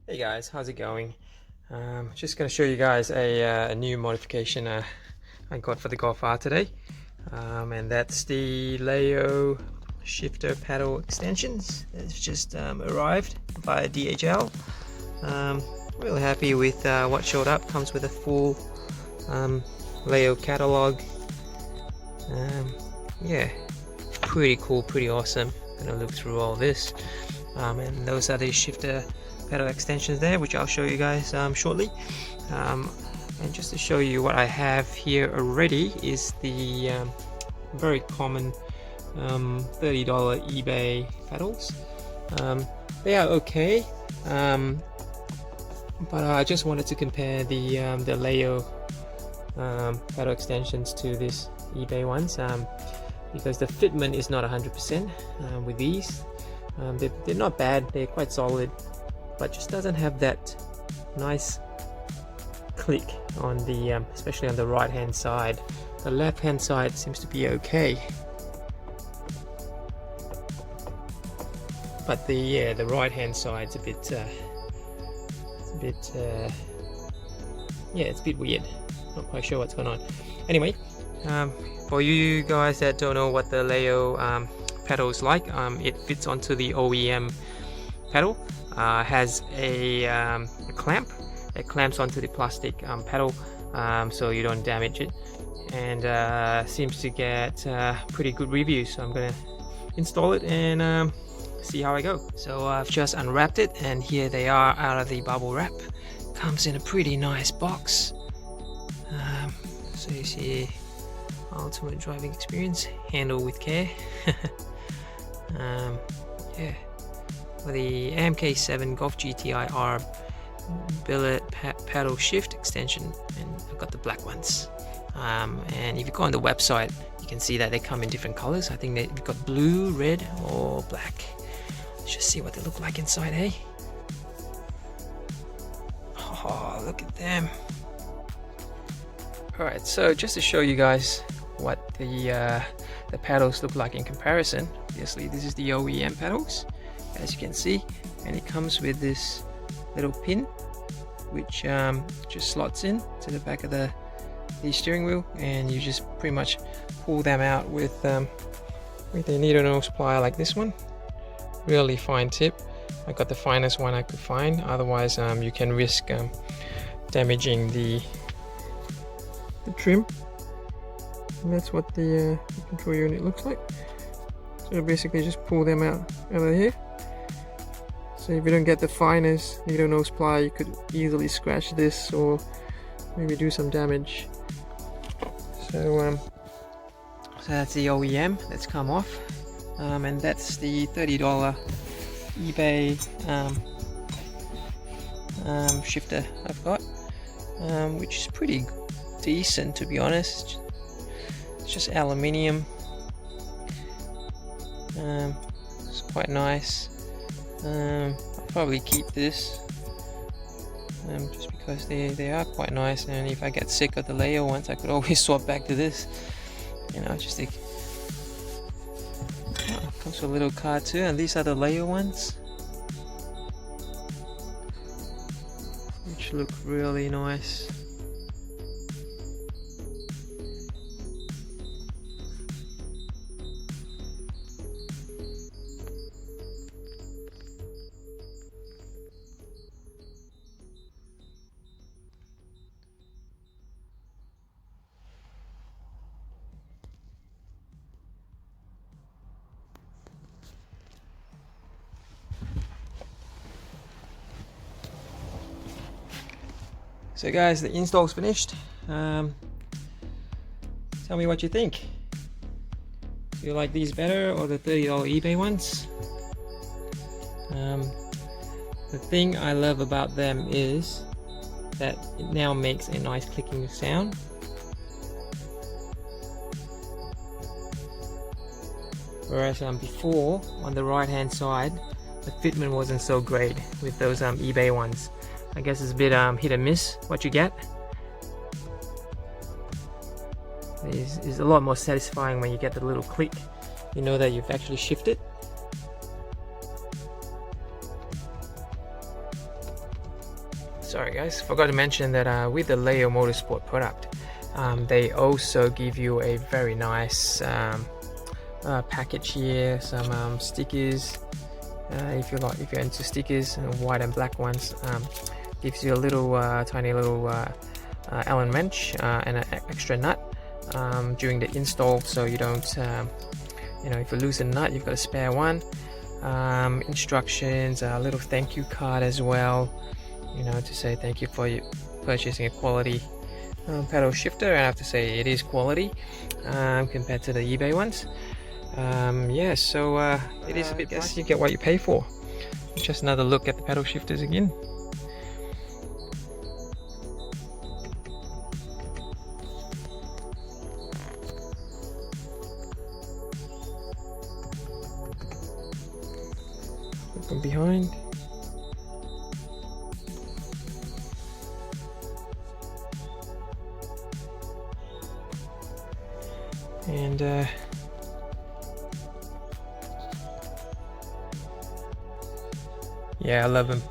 Hey guys, how's it going? Just going to show you guys a new modification I got for the Golf R today, and that's the Leyo shifter paddle extensions. It's just arrived via DHL. Really happy with what showed up. Comes with a full Leyo catalog. Yeah, pretty cool, pretty awesome. Gonna look through all this, and those are the shifter pedal extensions there, which I'll show you guys shortly. And just to show you what I have here already is the very common $30 eBay pedals. They are okay, but I just wanted to compare the Leyo pedal extensions to this eBay ones, because the fitment is not 100% with these. They're not bad, they're quite solid, but just doesn't have that nice click on the especially on the right hand side. The left hand side seems to be okay, but the right hand side's a bit yeah, it's a bit weird. Not quite sure what's going on. Anyway, for you guys that don't know what the Leyo pedal is like, it fits onto the OEM pedal. Has a clamp that clamps onto the plastic pedal, so you don't damage it, and seems to get pretty good reviews. So I'm gonna install it and see how I go. So I've just unwrapped it, and here they are out of the bubble wrap. Comes in a pretty nice box. So you see, ultimate driving experience, handle with care. Yeah. For the MK7 Golf GTI R billet paddle shift extension, and I've got the black ones. And if you go on the website, you can see that they come in different colors. I think they've got blue, red, or black. Let's just see what they look like inside, hey? Oh, look at them. Alright, so just to show you guys what the paddles look like in comparison. Obviously, this is the OEM paddles, as you can see, and it comes with this little pin which just slots in to the back of the steering wheel, and you just pretty much pull them out with a needle nose plier like this one. Really fine tip. I got the finest one I could find, otherwise you can risk damaging the trim. And that's what the control unit looks like. So basically just pull them out of here. So if you don't get the finest needle nose plier, you could easily scratch this or maybe do some damage. So that's the OEM that's come off, and that's the $30 eBay shifter I've got, which is pretty decent, to be honest. It's just aluminium. It's quite nice. I'll probably keep this just because they are quite nice, and if I get sick of the Leyo ones, I could always swap back to this. You know, just think. Oh, comes with a little card too, and these are the Leyo ones, which look really nice. So guys, the install's finished. Tell me what you think. Do you like these better or the $30 eBay ones? The thing I love about them is that it now makes a nice clicking sound. Whereas before, on the right hand side, the fitment wasn't so great with those eBay ones. I guess it's a bit hit and miss what you get. It's a lot more satisfying when you get the little click. You know that you've actually shifted. Sorry guys, forgot to mention that with the Leyo Motorsport product, they also give you a very nice package here, some stickers. If you're into stickers, white and black ones, gives you a little tiny little Allen wrench and an extra nut during the install, so you don't if you lose a nut, you've got a spare one. Instructions, a little thank you card as well, to say thank you for purchasing a quality pedal shifter. And I have to say it is quality compared to the eBay ones. Yeah, so it is a bit, you get what you pay for. Just another look at the pedal shifters again. From behind. And yeah, I love them.